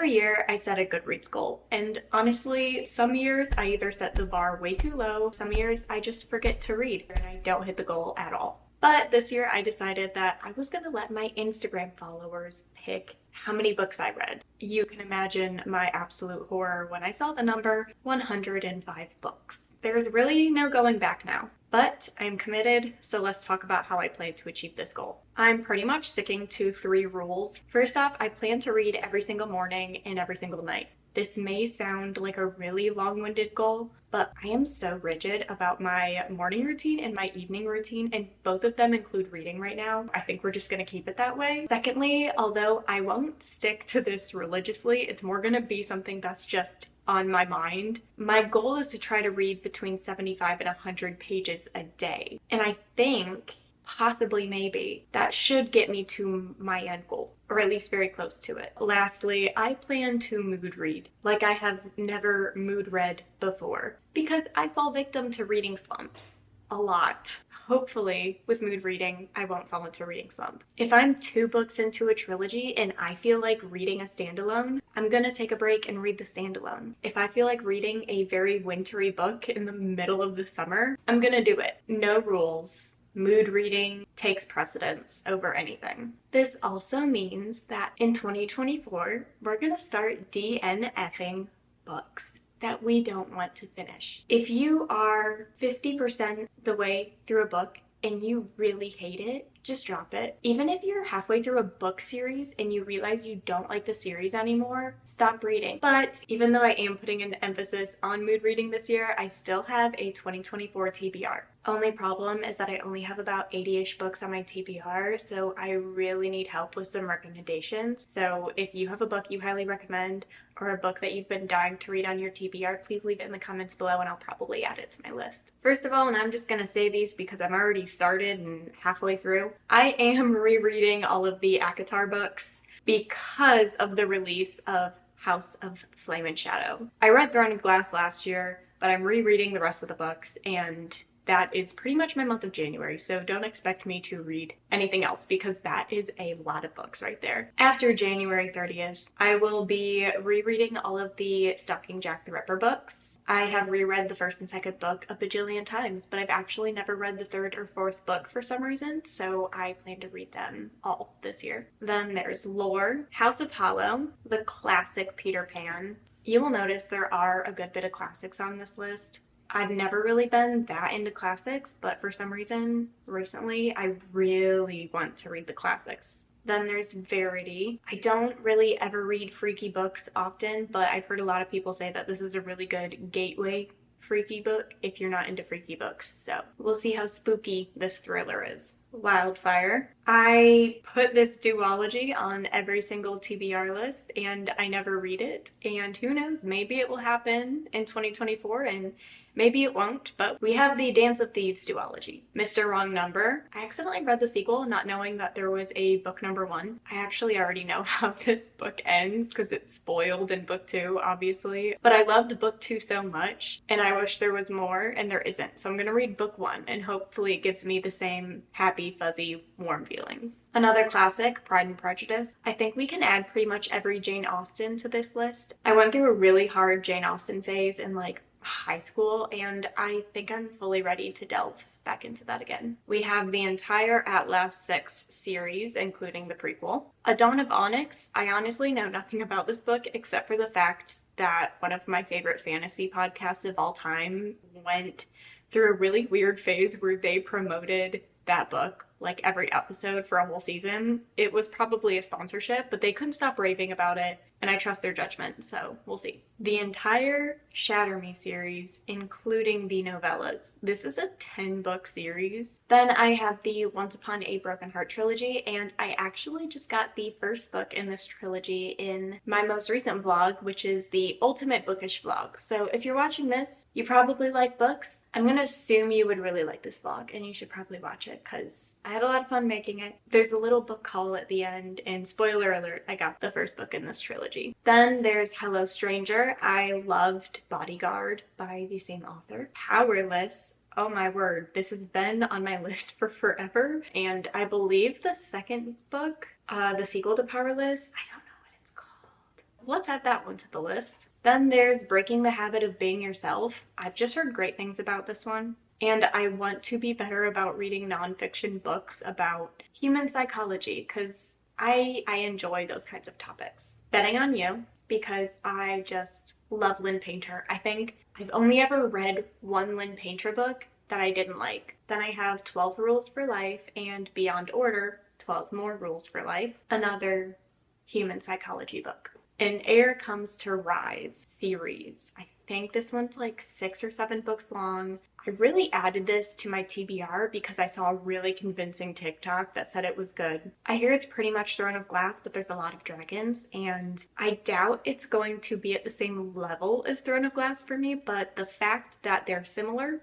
Every year I set a Goodreads goal, and honestly, some years I either set the bar way too low, some years I just forget to read and I don't hit the goal at all. But this year I decided that I was going to let my Instagram followers pick how many books I read. You can imagine my absolute horror when I saw the number 105 books. There's really no going back now. But I'm committed, so let's talk about how I plan to achieve this goal. I'm pretty much sticking to 3 rules. First off, I plan to read every single morning and every single night. This may sound like a really long-winded goal, but I am so rigid about my morning routine and my evening routine, and both of them include reading right now. I think we're just gonna keep it that way. Secondly, although I won't stick to this religiously, it's more gonna be something that's just on my mind. My goal is to try to read between 75 and 100 pages a day. And I think, possibly maybe, that should get me to my end goal, or at least very close to it. Lastly, I plan to mood read like I have never mood read before, because I fall victim to reading slumps a lot. Hopefully, with mood reading, I won't fall into a reading slump. If I'm 2 books into a trilogy and I feel like reading a standalone, I'm gonna take a break and read the standalone. If I feel like reading a very wintry book in the middle of the summer, I'm gonna do it. No rules. Mood reading takes precedence over anything. This also means that in 2024, we're gonna start DNFing books that we don't want to finish. If you are 50% the way through a book and you really hate it, just drop it. Even if you're halfway through a book series and you realize you don't like the series anymore, stop reading. But even though I am putting an emphasis on mood reading this year, I still have a 2024 TBR. Only problem is that I only have about 80-ish books on my TBR, so I really need help with some recommendations. So if you have a book you highly recommend or a book that you've been dying to read on your TBR, please leave it in the comments below and I'll probably add it to my list. First of all, and I'm just gonna say these because I'm already started and halfway through, I am rereading all of the ACOTAR books because of the release of House of Flame and Shadow. I read Throne of Glass last year, but I'm rereading the rest of the books, and that is pretty much my month of January, so don't expect me to read anything else because that is a lot of books right there. After January 30th, I will be rereading all of the Stalking Jack the Ripper books. I have reread the first and second book a bajillion times, but I've actually never read the third or fourth book for some reason, so I plan to read them all this year. Then there's Lore, House of Hollow, the classic Peter Pan. You will notice there are a good bit of classics on this list. I've never really been that into classics, but for some reason, recently, I really want to read the classics. Then there's Verity. I don't really ever read freaky books often, but I've heard a lot of people say that this is a really good gateway freaky book if you're not into freaky books. So we'll see how spooky this thriller is. Wildfire. I put this duology on every single TBR list and I never read it, and who knows, maybe it will happen in 2024 and maybe it won't, but we have the Dance of Thieves duology. Mr. Wrong Number. I accidentally read the sequel not knowing that there was a book number 1. I actually already know how this book ends because it's spoiled in book 2, obviously, but I loved book 2 so much and I wish there was more, and there isn't. So I'm gonna read book 1 and hopefully it gives me the same happy, fuzzy, warm feelings. Another classic, Pride and Prejudice. I think we can add pretty much every Jane Austen to this list. I went through a really hard Jane Austen phase in like high school, and I think I'm fully ready to delve back into that again. We have the entire At Last 6 series, including the prequel. A Dawn of Onyx. I honestly know nothing about this book except for the fact that one of my favorite fantasy podcasts of all time went through a really weird phase where they promoted that book like every episode for a whole season. It was probably a sponsorship, but they couldn't stop raving about it, and I trust their judgment, so we'll see. The entire Shatter Me series, including the novellas. This is a 10-book series. Then I have the Once Upon a Broken Heart trilogy, and I actually just got the first book in this trilogy in my most recent vlog, which is the Ultimate Bookish vlog. So if you're watching this, you probably like books. I'm gonna assume you would really like this vlog, and you should probably watch it because I had a lot of fun making it. There's a little book haul at the end, and spoiler alert, I got the first book in this trilogy. Then there's Hello Stranger. I loved Bodyguard by the same author. Powerless. Oh my word, this has been on my list for forever, and I believe the second book, the sequel to Powerless, I don't know what it's called. Let's add that one to the list. Then there's Breaking the Habit of Being Yourself. I've just heard great things about this one. And I want to be better about reading nonfiction books about human psychology because I enjoy those kinds of topics. Betting on You, because I just love Lynn Painter. I think I've only ever read one Lynn Painter book that I didn't like. Then I have 12 Rules for Life and Beyond Order, 12 More Rules for Life, another human psychology book. An Heir Comes to Rise series. I think this one's like 6 or 7 books long. I really added this to my TBR because I saw a really convincing TikTok that said it was good. I hear it's pretty much Throne of Glass, but there's a lot of dragons, and I doubt it's going to be at the same level as Throne of Glass for me, but the fact that they're similar,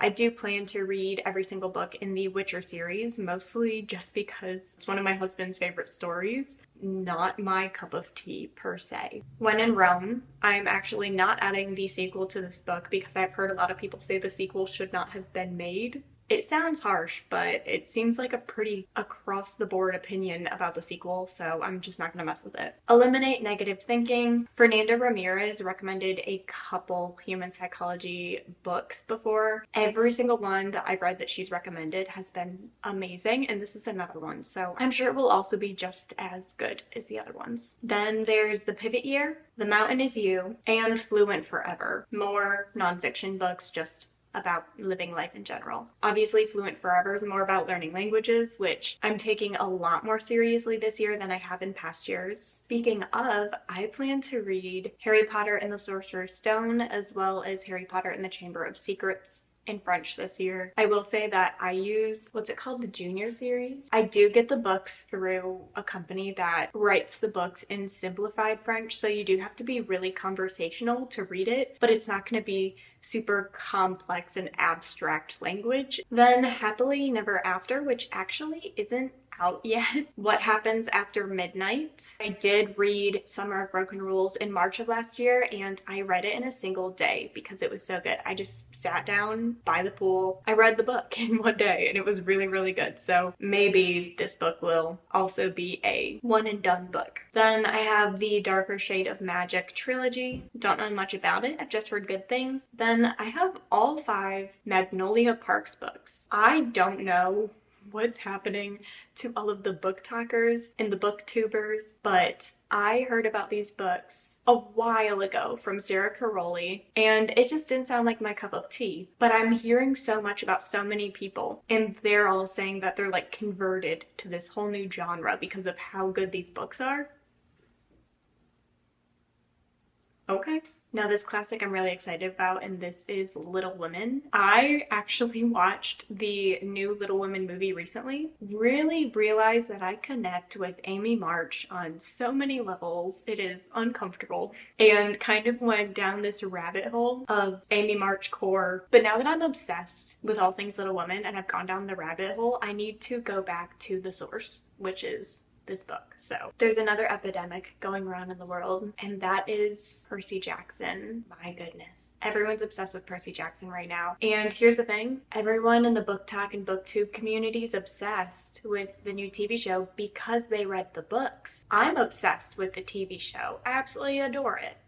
I do plan to read every single book in the Witcher series, mostly just because it's one of my husband's favorite stories. Not my cup of tea per se. When in Rome, I'm actually not adding the sequel to this book because I've heard a lot of people say the sequel should not have been made. It sounds harsh, but it seems like a pretty across the board opinion about the sequel, so I'm just not gonna mess with it. Eliminate Negative Thinking. Fernanda Ramirez recommended a couple human psychology books before. Every single one that I've read that she's recommended has been amazing, and this is another one, so I'm sure it will also be just as good as the other ones. Then there's The Pivot Year, The Mountain Is You, and Fluent Forever. More nonfiction books just about living life in general. Obviously, Fluent Forever is more about learning languages, which I'm taking a lot more seriously this year than I have in past years. Speaking of, I plan to read Harry Potter and the Sorcerer's Stone, as well as Harry Potter and the Chamber of Secrets in French this year. I will say that I use, what's it called, the Junior series? I do get the books through a company that writes the books in simplified French, so you do have to be really conversational to read it, but it's not going to be super complex and abstract language. Then Happily Never After, which actually isn't out yet. What Happens After Midnight. I did read Summer of Broken Rules in March of last year, and I read it in a single day because it was so good. I just sat down by the pool. I read the book in one day, and it was really, really good. So maybe this book will also be a one and done book. Then I have the Darker Shade of Magic trilogy. Don't know much about it. I've just heard good things. Then I have all 5 Magnolia Parks books. I don't know what's happening to all of the book talkers and the booktubers, but I heard about these books a while ago from Sarah Caroli, and it just didn't sound like my cup of tea. But I'm hearing so much about so many people, and they're all saying that they're like converted to this whole new genre because of how good these books are. Okay. Now this classic I'm really excited about, and this is Little Women. I actually watched the new Little Women movie recently. Really realized that I connect with Amy March on so many levels. It is uncomfortable, and kind of went down this rabbit hole of Amy March core. But now that I'm obsessed with all things Little Women and I've gone down the rabbit hole, I need to go back to the source, which is this book. So there's another epidemic going around in the world, and that is Percy Jackson. My goodness. Everyone's obsessed with Percy Jackson right now. And here's the thing, everyone in the book talk and booktube community is obsessed with the new TV show because they read the books. I'm obsessed with the TV show. I absolutely adore it.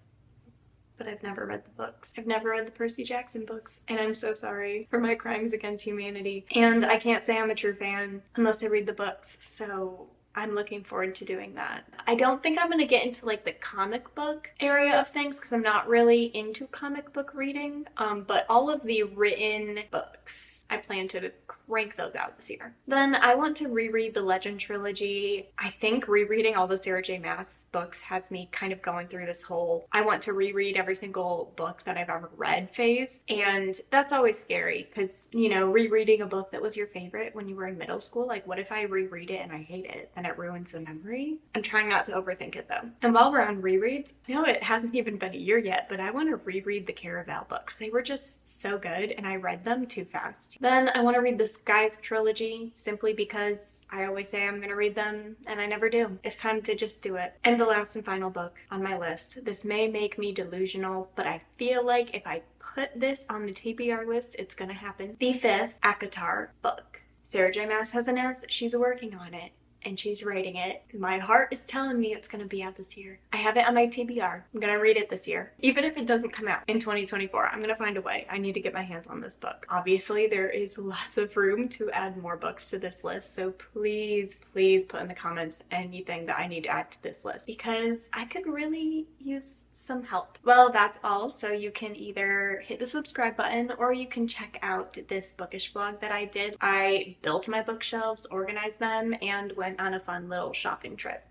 But I've never read the books. I've never read the Percy Jackson books, and I'm so sorry for my crimes against humanity. And I can't say I'm a true fan unless I read the books, so I'm looking forward to doing that. I don't think I'm going to get into like the comic book area of things because I'm not really into comic book reading, but all of the written books, I plan to crank those out this year. Then I want to reread the Legend trilogy. I think rereading all the Sarah J Maas books has me kind of going through this whole I want to reread every single book that I've ever read phase, and that's always scary because, you know, rereading a book that was your favorite when you were in middle school, like what if I reread it and I hate it and it ruins the memory? I'm trying not to overthink it though. And while we're on rereads, I know it hasn't even been a year yet, but I want to reread the Caraval books. They were just so good and I read them too fast. Then I want to read the Skies trilogy simply because I always say I'm going to read them and I never do. It's time to just do it. And the last and final book on my list. This may make me delusional, but I feel like if I put this on the TBR list, it's gonna happen. The 5th ACOTAR book. Sarah J Maas has announced that she's working on it. and she's writing it. My heart is telling me it's gonna be out this year. I have it on my TBR. I'm gonna read it this year. Even if it doesn't come out in 2024, I'm gonna find a way. I need to get my hands on this book. Obviously, there is lots of room to add more books to this list, so please, please put in the comments anything that I need to add to this list because I could really use some help. Well, that's all. So you can either hit the subscribe button or you can check out this bookish vlog that I did. I built my bookshelves, organized them, and went on a fun little shopping trip.